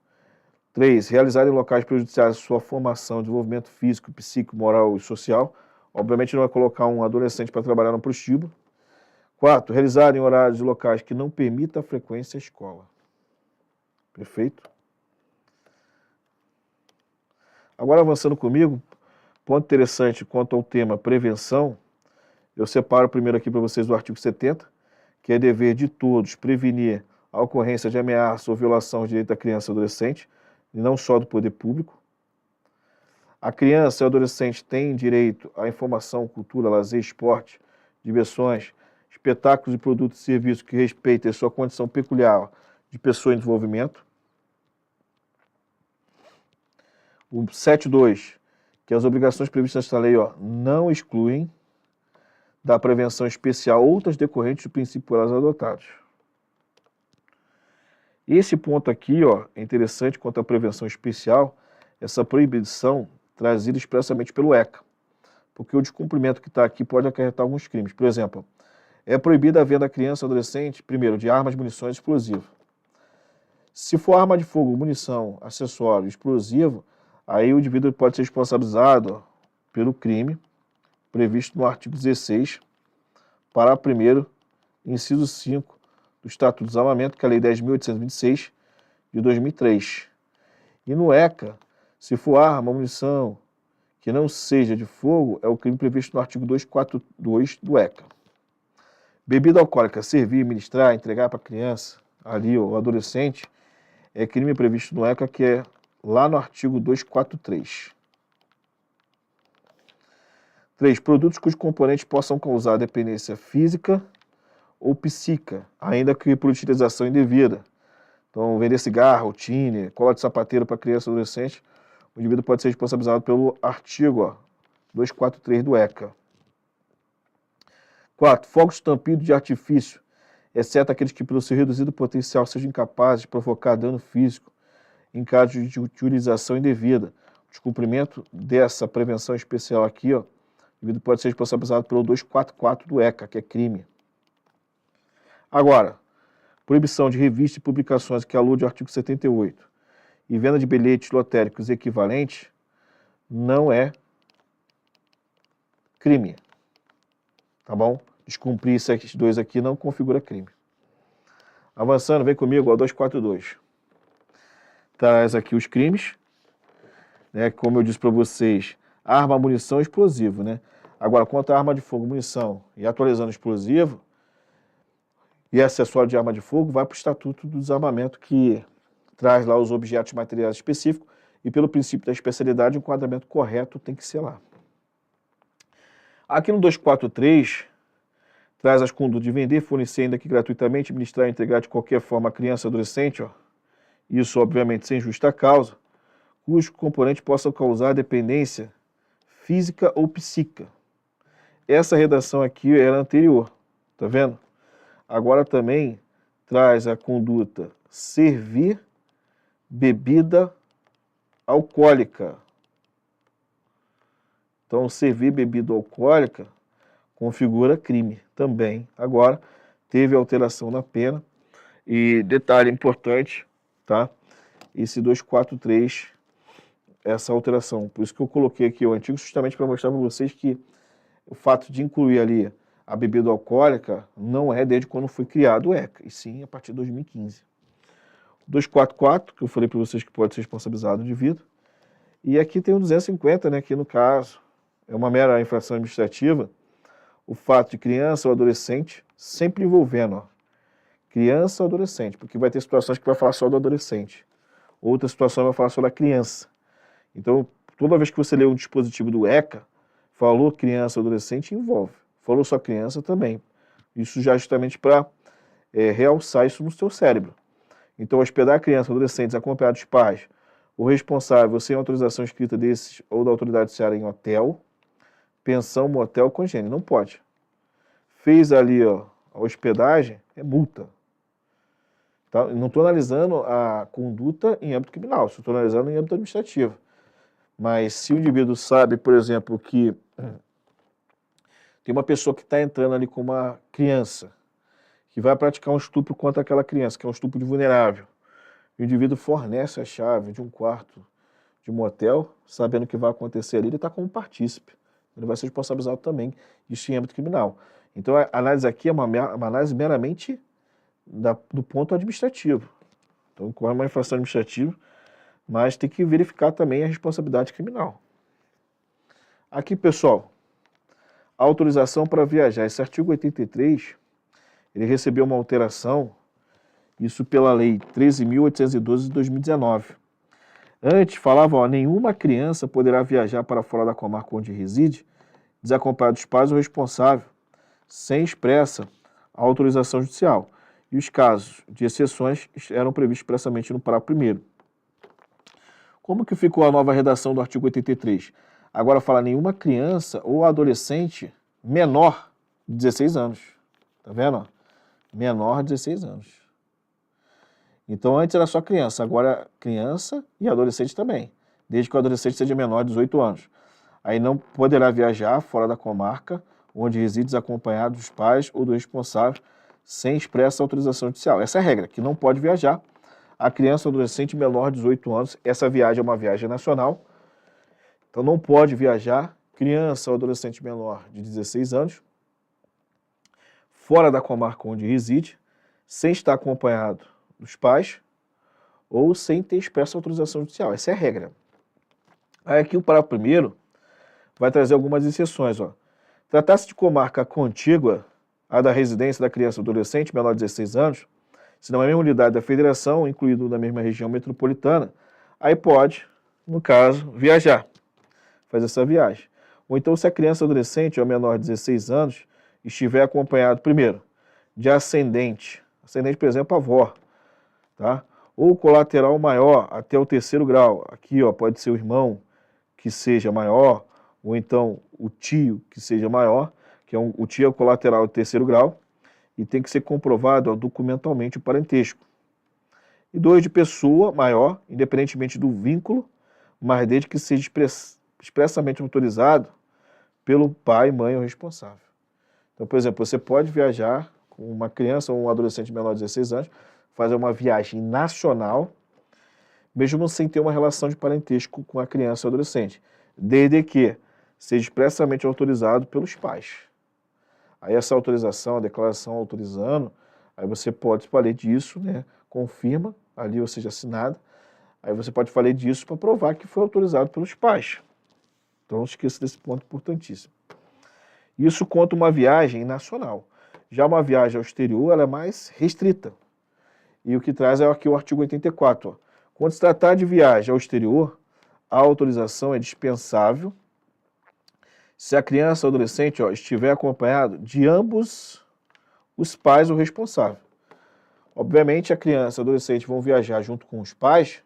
3. Realizado em locais prejudiciais à sua formação, desenvolvimento físico, psíquico, moral e social. Obviamente não vai colocar um adolescente para trabalhar no prostíbulo. 4. Realizado em horários e locais que não permitam a frequência à escola. Perfeito? Agora avançando comigo, ponto interessante quanto ao tema prevenção, eu separo primeiro aqui para vocês o artigo 70, que é dever de todos prevenir a ocorrência de ameaça ou violação de direito da criança e adolescente, e não só do poder público. A criança e o adolescente têm direito à informação, cultura, lazer, esporte, diversões, espetáculos e produtos e serviços que respeitem a sua condição peculiar de pessoa em desenvolvimento. O 7.2, que as obrigações previstas nesta lei não excluem da prevenção especial outras decorrentes do princípio por elas adotados. Esse ponto aqui é interessante quanto à prevenção especial, essa proibição trazida expressamente pelo ECA, porque o descumprimento que está aqui pode acarretar alguns crimes. Por exemplo, é proibida a venda a criança e adolescente, primeiro, de armas, munições e explosivos. Se for arma de fogo, munição, acessório, explosivo, aí o indivíduo pode ser responsabilizado pelo crime previsto no artigo 16, parágrafo 1º, inciso 5 do Estatuto do Desarmamento, que é a Lei 10.826, de 2003. E no ECA, se for arma, munição, que não seja de fogo, é o crime previsto no artigo 242 do ECA. Bebida alcoólica, servir, ministrar, entregar para a criança, ali, ou adolescente, é crime previsto no ECA, que é lá no artigo 243. 3. Produtos cujos componentes possam causar dependência física ou psíquica, ainda que por utilização indevida. Então, vender cigarro, tine, cola de sapateiro para criança e adolescente, o indivíduo pode ser responsabilizado pelo artigo 243 do ECA. 4. Fogos estampidos de artifício, exceto aqueles que, pelo seu reduzido potencial, sejam incapazes de provocar dano físico em caso de utilização indevida. O descumprimento dessa prevenção especial aqui, o indivíduo pode ser responsabilizado pelo 244 do ECA, que é crime. Agora, proibição de revistas e publicações que alude ao artigo 78 e venda de bilhetes lotéricos equivalentes não é crime. Tá bom? Descumprir esses dois aqui não configura crime. Avançando, vem comigo, ao 242. Traz aqui os crimes, né? Como eu disse para vocês, arma, munição e explosivo, né? Agora, quanto à arma de fogo, munição e atualizando explosivo e acessório de arma de fogo, vai para o Estatuto do Desarmamento, que traz lá os objetos materiais específicos e pelo princípio da especialidade, o enquadramento correto tem que ser lá. Aqui no 243, traz as condutas de vender, fornecer ainda que gratuitamente, administrar e entregar de qualquer forma a criança e adolescente, isso obviamente sem justa causa, cujo componente possa causar dependência física ou psíquica. Essa redação aqui era anterior, tá vendo? Agora também traz a conduta servir bebida alcoólica. Então, servir bebida alcoólica configura crime também. Agora, teve alteração na pena. E detalhe importante, tá? Esse 243, essa alteração. Por isso que eu coloquei aqui o antigo, justamente para mostrar para vocês que o fato de incluir ali a bebida alcoólica não é desde quando foi criado o ECA, e sim a partir de 2015. 244, que eu falei para vocês que pode ser responsabilizado o indivíduo. E aqui tem o 250, né, que no caso é uma mera infração administrativa, o fato de criança ou adolescente, sempre envolvendo criança ou adolescente, porque vai ter situações que vai falar só do adolescente, outra situação vai falar só da criança. Então, toda vez que você lê um dispositivo do ECA, falou criança ou adolescente, envolve. Falou só criança também. Isso já justamente para realçar isso no seu cérebro. Então, hospedar crianças ou adolescentes acompanhados de pais o responsável sem autorização escrita desses ou da autoridade judiciária em hotel, pensão, motel, congênere. Não pode. Fez ali ó, a hospedagem, é multa. Tá? Não estou analisando a conduta em âmbito criminal, estou analisando em âmbito administrativo. Mas se o indivíduo sabe, por exemplo, que tem uma pessoa que está entrando ali com uma criança, que vai praticar um estupro contra aquela criança, que é um estupro de vulnerável, o indivíduo fornece a chave de um quarto de um motel, sabendo o que vai acontecer ali, ele está como partícipe. Ele vai ser responsabilizado também, isso em âmbito criminal. Então a análise aqui é uma análise meramente do ponto administrativo. Então ocorre uma infração administrativa, mas tem que verificar também a responsabilidade criminal. Aqui, pessoal, a autorização para viajar. Esse artigo 83, ele recebeu uma alteração, isso pela lei 13.812 de 2019. Antes falava, ó, nenhuma criança poderá viajar para fora da comarca onde reside, desacompanhado dos pais ou responsável, sem expressa autorização judicial. E os casos de exceções eram previstos expressamente no parágrafo 1º. Como que ficou a nova redação do artigo 83? Agora fala nenhuma criança ou adolescente menor de 16 anos. Tá vendo? Menor de 16 anos. Então antes era só criança, agora criança e adolescente também. Desde que o adolescente seja menor de 18 anos. Aí não poderá viajar fora da comarca onde reside desacompanhado dos pais ou do responsável sem expressa autorização judicial. Essa é a regra, que não pode viajar a criança ou adolescente menor de 18 anos. Essa viagem é uma viagem nacional. Então não pode viajar criança ou adolescente menor de 16 anos fora da comarca onde reside, sem estar acompanhado dos pais ou sem ter expressa autorização judicial. Essa é a regra. Aí aqui o parágrafo 1º vai trazer algumas exceções. Tratar-se de comarca contígua à da residência da criança ou adolescente menor de 16 anos, se não é a mesma unidade da federação, incluído na mesma região metropolitana, aí pode, no caso, viajar, fazer essa viagem. Ou então se a criança ou adolescente ou menor de 16 anos estiver acompanhado, primeiro, de ascendente, por exemplo, avó, tá? Ou colateral maior até o 3º grau. Aqui ó, pode ser o irmão que seja maior, ou então o tio que seja maior, que é o tio é o colateral do 3º grau, e tem que ser comprovado documentalmente o parentesco. E 2, de pessoa maior, independentemente do vínculo, mas desde que seja expressamente autorizado pelo pai, mãe ou responsável. Então, por exemplo, você pode viajar com uma criança ou um adolescente menor de 16 anos, fazer uma viagem nacional, mesmo sem ter uma relação de parentesco com a criança ou adolescente, desde que seja expressamente autorizado pelos pais. Aí essa autorização, a declaração autorizando, aí você pode falar disso, né? Confirma, ali ou seja, assinada, aí você pode falar disso para provar que foi autorizado pelos pais. Então não esqueça desse ponto importantíssimo. Isso conta uma viagem nacional. Já uma viagem ao exterior, ela é mais restrita. E o que traz é aqui o artigo 84. Ó. Quando se tratar de viagem ao exterior, a autorização é dispensável se a criança ou adolescente estiver acompanhado de ambos os pais ou responsável. Obviamente, a criança e o adolescente vão viajar junto com os pais,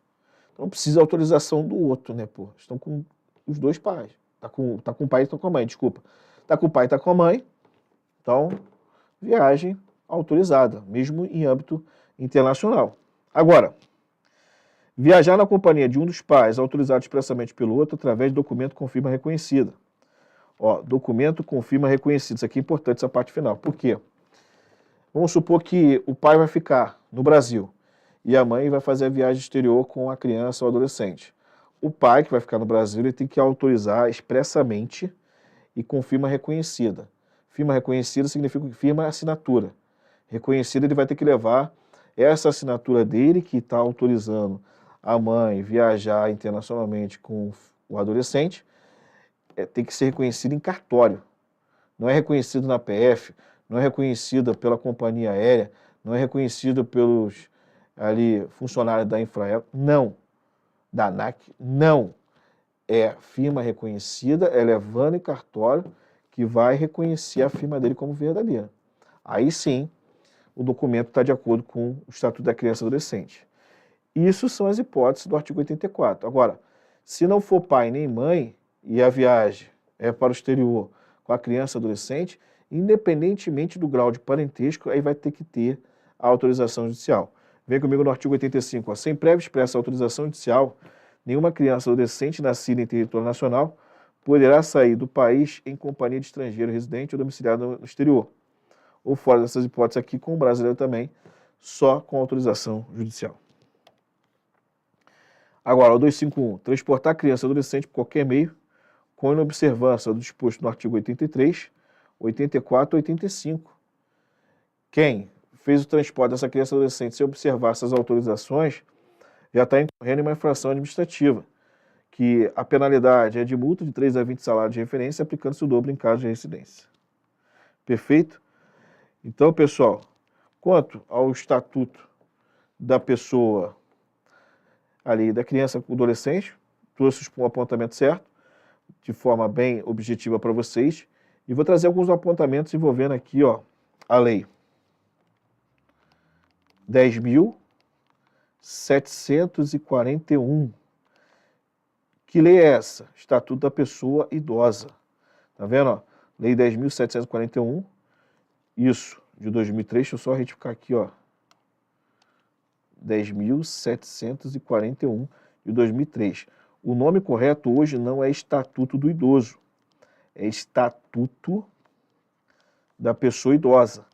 então não precisa autorização do outro, né, pô? Estão com os dois pais. Tá com o pai e tá com a mãe, desculpa. Tá com o pai e tá com a mãe, então, viagem autorizada, mesmo em âmbito internacional. Agora, viajar na companhia de um dos pais autorizado expressamente pelo outro através de documento com firma reconhecida. Ó, documento com firma reconhecida. Isso aqui é importante, essa parte final. Por quê? Vamos supor que o pai vai ficar no Brasil e a mãe vai fazer a viagem exterior com a criança ou adolescente. O pai, que vai ficar no Brasil, ele tem que autorizar expressamente e com firma reconhecida. Firma reconhecida significa que firma é assinatura. Reconhecida, ele vai ter que levar essa assinatura dele, que está autorizando a mãe viajar internacionalmente com o adolescente, tem que ser reconhecido em cartório. Não é reconhecido na PF, não é reconhecida pela companhia aérea, não é reconhecido pelos ali, funcionários da Infraero, não. Da ANAC, não. É firma reconhecida, é levando em cartório que vai reconhecer a firma dele como verdadeira. Aí sim, o documento está de acordo com o Estatuto da Criança e Adolescente. Isso são as hipóteses do artigo 84. Agora, se não for pai nem mãe e a viagem é para o exterior com a criança e adolescente, independentemente do grau de parentesco, aí vai ter que ter a autorização judicial. Vem comigo no artigo 85. Ó, sem prévia expressa autorização judicial, nenhuma criança ou adolescente nascida em território nacional poderá sair do país em companhia de estrangeiro residente ou domiciliado no exterior. Ou fora dessas hipóteses aqui, com o brasileiro também, só com autorização judicial. Agora, o 251. Transportar criança ou adolescente por qualquer meio, com inobservância do disposto no artigo 83, 84 e 85. Quem fez o transporte dessa criança ou adolescente sem observar essas autorizações já está incorrendo em uma infração administrativa, que a penalidade é de multa de 3 a 20 salários de referência, aplicando-se o dobro em caso de reincidência. Perfeito? Então, pessoal, quanto ao estatuto da pessoa ali, da criança ou adolescente, trouxe o apontamento certo, de forma bem objetiva para vocês, e vou trazer alguns apontamentos envolvendo aqui, ó, a lei 10.741. Que lei é essa? Estatuto da Pessoa Idosa. Tá vendo? Ó? Lei 10.741, isso, de 2003, deixa eu só retificar aqui, ó. 10.741 de 2003. O nome correto hoje não é Estatuto do Idoso, é Estatuto da Pessoa Idosa.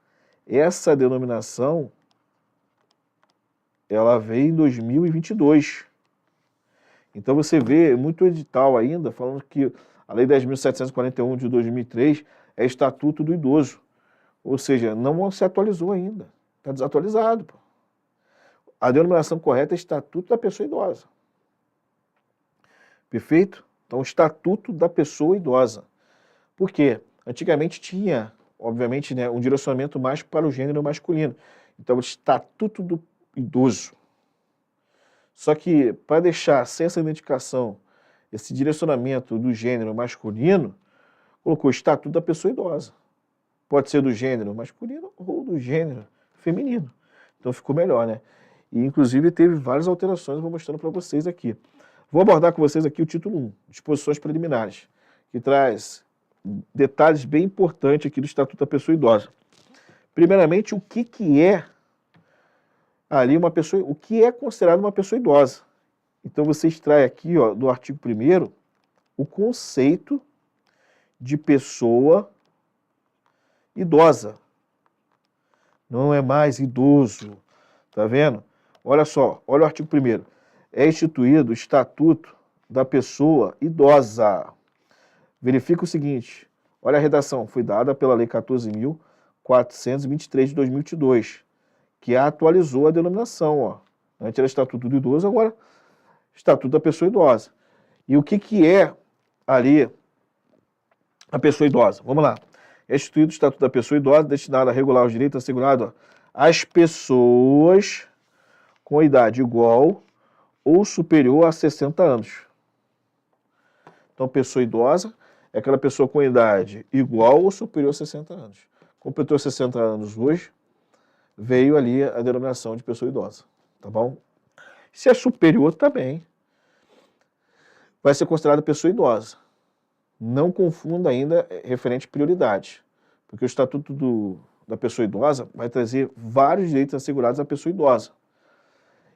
Essa denominação, ela veio em 2022. Então você vê muito edital ainda falando que a Lei 10.741 de 2003 é Estatuto do Idoso. Ou seja, não se atualizou ainda. Está desatualizado. Pô. A denominação correta é Estatuto da Pessoa Idosa. Perfeito? Então, Estatuto da Pessoa Idosa. Por quê? Antigamente tinha, obviamente, né, um direcionamento mais para o gênero masculino. Então, o Estatuto do Idoso. Só que, para deixar sem essa identificação, esse direcionamento do gênero masculino, colocou Estatuto da Pessoa Idosa. Pode ser do gênero masculino ou do gênero feminino. Então ficou melhor, né? E, inclusive, teve várias alterações, eu vou mostrando para vocês aqui. Vou abordar com vocês aqui o título 1, Disposições Preliminares, que traz detalhes bem importantes aqui do Estatuto da Pessoa Idosa. Primeiramente, o que é ali uma pessoa, o que é considerado uma pessoa idosa. Então você extrai aqui, ó, do artigo 1º, o conceito de pessoa idosa. Não é mais idoso, tá vendo? Olha só, olha o artigo 1º. É instituído o Estatuto da Pessoa Idosa. Verifica o seguinte, olha a redação, foi dada pela Lei 14.423 de 2022, que atualizou a denominação, ó. Antes era Estatuto do Idoso, agora Estatuto da Pessoa Idosa. E o que é ali a pessoa idosa? Vamos lá. É instituído o Estatuto da Pessoa Idosa, destinado a regular os direitos assegurados às pessoas com idade igual ou superior a 60 anos. Então, pessoa idosa é aquela pessoa com idade igual ou superior a 60 anos. Completou 60 anos hoje, veio ali a denominação de pessoa idosa, tá bom? Se é superior, também vai ser considerada pessoa idosa. Não confunda ainda referente à prioridade, porque o Estatuto da Pessoa Idosa vai trazer vários direitos assegurados à pessoa idosa.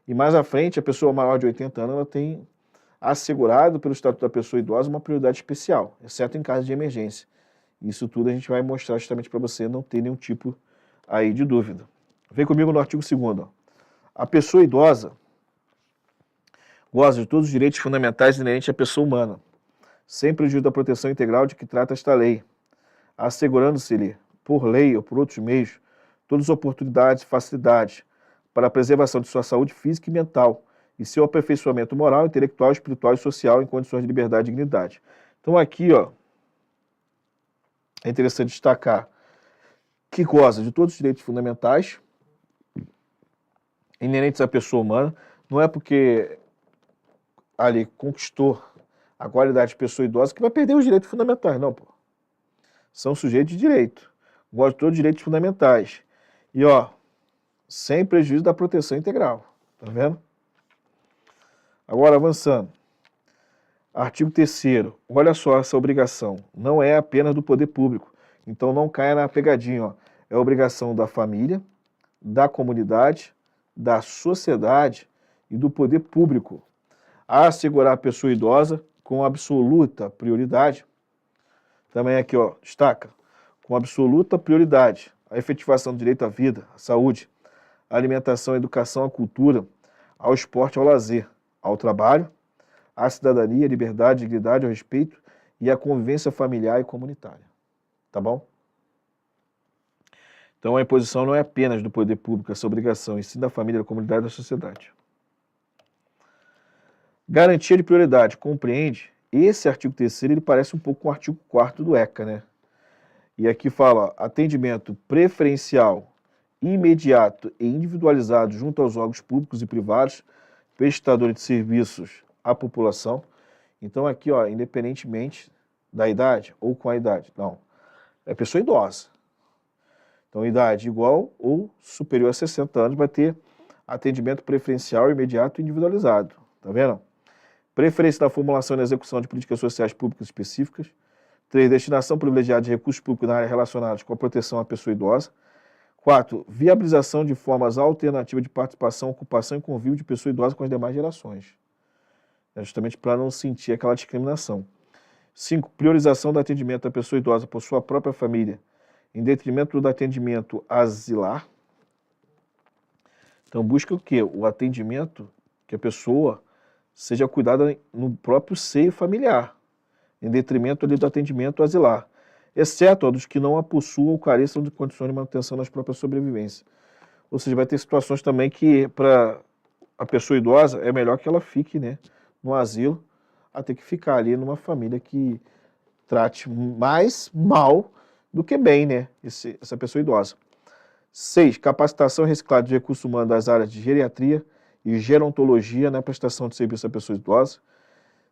E mais à frente, a pessoa maior de 80 anos ela tem assegurado pelo Estatuto da Pessoa Idosa uma prioridade especial, exceto em caso de emergência. Isso tudo a gente vai mostrar justamente para você não ter nenhum tipo aí de dúvida. Vem comigo no artigo 2º. A pessoa idosa goza de todos os direitos fundamentais inerentes à pessoa humana, sem prejuízo da proteção integral de que trata esta lei, assegurando-se-lhe, por lei ou por outros meios, todas as oportunidades e facilidades para a preservação de sua saúde física e mental e seu aperfeiçoamento moral, intelectual, espiritual e social em condições de liberdade e dignidade. Então aqui, ó, é interessante destacar que goza de todos os direitos fundamentais inerentes à pessoa humana. Não é porque ali conquistou a qualidade de pessoa idosa que vai perder os direitos fundamentais, não, pô. São sujeitos de direito. Goza de todos os direitos fundamentais. E, ó, sem prejuízo da proteção integral. Tá vendo? Agora, avançando. Artigo 3º. Olha só essa obrigação. Não é apenas do poder público. Então não caia na pegadinha. Ó. É obrigação da família, da comunidade, da sociedade e do poder público a assegurar a pessoa idosa com absoluta prioridade. Também aqui, ó, destaca. Com absoluta prioridade a efetivação do direito à vida, à saúde, à alimentação, à educação, à cultura, ao esporte, ao lazer, ao trabalho, à cidadania, à liberdade, à dignidade, ao respeito e à convivência familiar e comunitária. Tá bom? Então a imposição não é apenas do poder público, essa obrigação, e sim da família, da comunidade e da sociedade. Garantia de prioridade, compreende? Esse artigo 3º, ele parece um pouco com o artigo 4º do ECA, né? E aqui fala, atendimento preferencial, imediato e individualizado junto aos órgãos públicos e privados, prestadores de serviços à população. Então aqui, ó, independentemente da idade ou com a idade, não, é pessoa idosa. Então, idade igual ou superior a 60 anos vai ter atendimento preferencial, imediato e individualizado. Tá vendo? Preferência na formulação e na execução de políticas sociais públicas específicas. 3. Destinação privilegiada de recursos públicos na área relacionados com a proteção à pessoa idosa. 4. Viabilização de formas alternativas de participação, ocupação e convívio de pessoa idosa com as demais gerações. É justamente para não sentir aquela discriminação. 5. Priorização do atendimento à pessoa idosa por sua própria família, em detrimento do atendimento asilar. Então busca o quê? O atendimento que a pessoa seja cuidada no próprio seio familiar, em detrimento ali do atendimento asilar, exceto dos que não a possuam ou careçam de condições de manutenção das próprias sobrevivências. Ou seja, vai ter situações também que para a pessoa idosa é melhor que ela fique, né, no asilo, a ter que ficar ali numa família que trate mais mal do que bem, né, essa pessoa idosa. 6. Capacitação e reciclagem de recursos humanos das áreas de geriatria e gerontologia na prestação de serviço à pessoa idosa.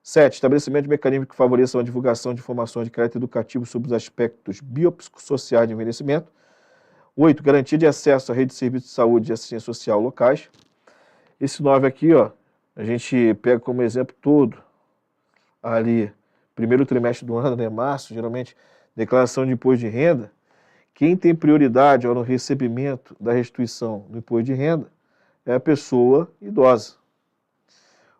7. Estabelecimento de mecanismos que favoreçam a divulgação de informações de caráter educativo sobre os aspectos biopsicossociais de envelhecimento. 8. Garantia de acesso à rede de serviços de saúde e assistência social locais. Esse 9 aqui, ó, a gente pega como exemplo todo ali, primeiro trimestre do ano, né, março, geralmente, declaração de imposto de renda. Quem tem prioridade no recebimento da restituição do imposto de renda é a pessoa idosa.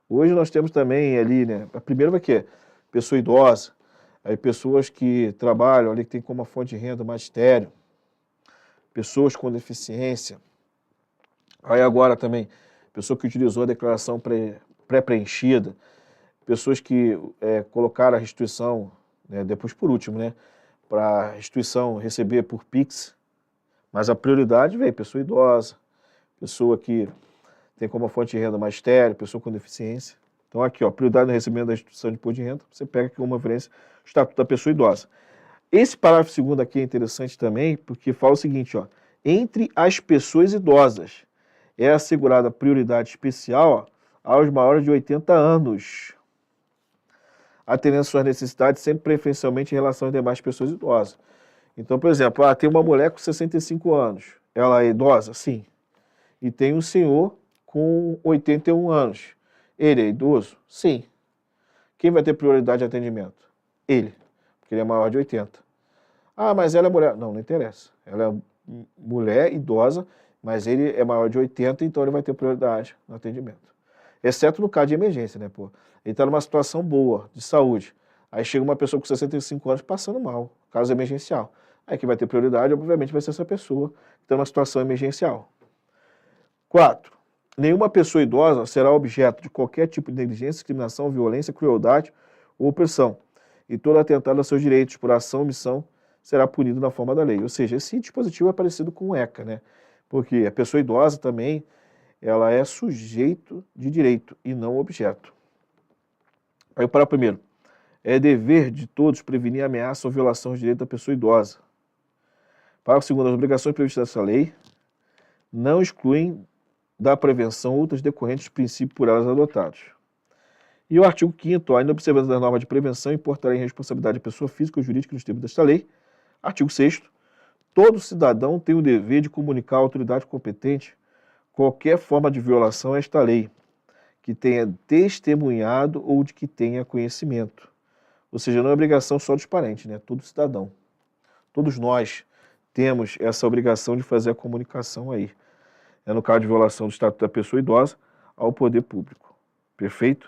Hoje nós temos também ali, né, a primeira vai que é pessoa idosa, aí pessoas que trabalham ali, que tem como fonte de renda magistério, pessoas com deficiência, aí agora também, pessoa que utilizou a declaração pré-preenchida, pessoas que colocaram a restituição, né, depois por último, né, para a restituição receber por Pix, mas a prioridade vem pessoa idosa, pessoa que tem como fonte de renda magistério, pessoa com deficiência. Então aqui, ó, prioridade no recebimento da restituição de imposto de renda, você pega aqui uma referência, o Estatuto da Pessoa Idosa. Esse parágrafo 2º aqui é interessante também, porque fala o seguinte, ó, entre as pessoas idosas é assegurada prioridade especial, ó, aos maiores de 80 anos, atendendo suas necessidades sempre preferencialmente em relação às demais pessoas idosas. Então, por exemplo, tem uma mulher com 65 anos, ela é idosa? Sim. E tem um senhor com 81 anos. Ele é idoso? Sim. Quem vai ter prioridade de atendimento? Ele, porque ele é maior de 80. Ah, mas ela é mulher. Não, não interessa. Ela é mulher, idosa, mas ele é maior de 80, então ele vai ter prioridade no atendimento. Exceto no caso de emergência, né, pô? Ele está numa situação boa, de saúde. Aí chega uma pessoa com 65 anos passando mal, caso emergencial. Aí quem vai ter prioridade, obviamente, vai ser essa pessoa que está numa situação emergencial. 4. Nenhuma pessoa idosa será objeto de qualquer tipo de negligência, discriminação, violência, crueldade ou opressão. E todo atentado a seus direitos por ação ou omissão será punido na forma da lei. Ou seja, esse dispositivo é parecido com o ECA, né? Porque a pessoa idosa também, ela é sujeito de direito e não objeto. Aí o parágrafo 1º. É dever de todos prevenir ameaça ou violação dos direitos da pessoa idosa. Parágrafo 2º. As obrigações previstas nessa lei não excluem da prevenção outras decorrentes dos princípios por elas adotados. E o artigo 5º, ainda observando as normas de prevenção, importará em responsabilidade de pessoa física ou jurídica nos termos desta lei. Artigo 6º, todo cidadão tem o dever de comunicar à autoridade competente qualquer forma de violação a esta lei, que tenha testemunhado ou de que tenha conhecimento. Ou seja, não é obrigação só dos parentes, né? Todo cidadão. Todos nós temos essa obrigação de fazer a comunicação aí. É no caso de violação do Estatuto da Pessoa Idosa ao poder público. Perfeito?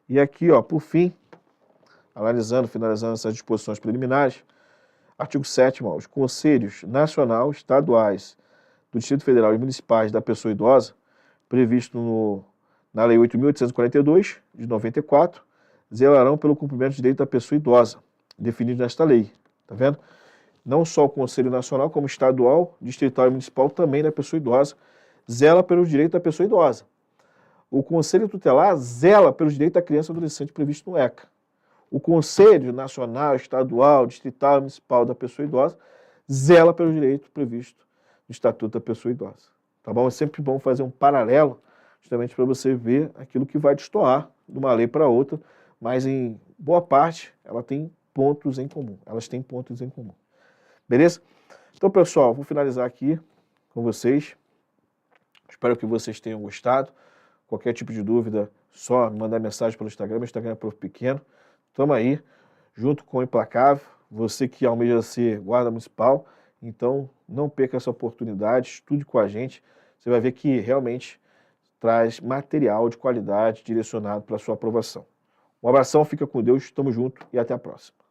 E aqui, ó, por fim, analisando, finalizando essas disposições preliminares, artigo 7º, ó, os conselhos nacional, estaduais, do Distrito Federal e municipais da pessoa idosa, previsto na Lei 8.842, de 94, zelarão pelo cumprimento do direito da pessoa idosa, definido nesta lei. Tá vendo? Não só o Conselho Nacional, como estadual, distrital e municipal, também da pessoa idosa, zela pelo direito da pessoa idosa. O Conselho Tutelar zela pelo direito da criança e adolescente previsto no ECA. O Conselho Nacional, Estadual, Distrital e Municipal da pessoa idosa zela pelo direito previsto no Estatuto da Pessoa Idosa. Tá bom? É sempre bom fazer um paralelo, justamente para você ver aquilo que vai destoar de uma lei para outra, mas em boa parte ela tem pontos em comum. Elas têm pontos em comum. Beleza? Então, pessoal, vou finalizar aqui com vocês. Espero que vocês tenham gostado. Qualquer tipo de dúvida, só mandar mensagem pelo Instagram. Meu Instagram é Prof. Pequeno. Estamos aí, junto com o Implacável. Você que almeja ser guarda municipal, então não perca essa oportunidade, estude com a gente. Você vai ver que realmente traz material de qualidade direcionado para a sua aprovação. Um abração, fica com Deus, estamos juntos e até a próxima.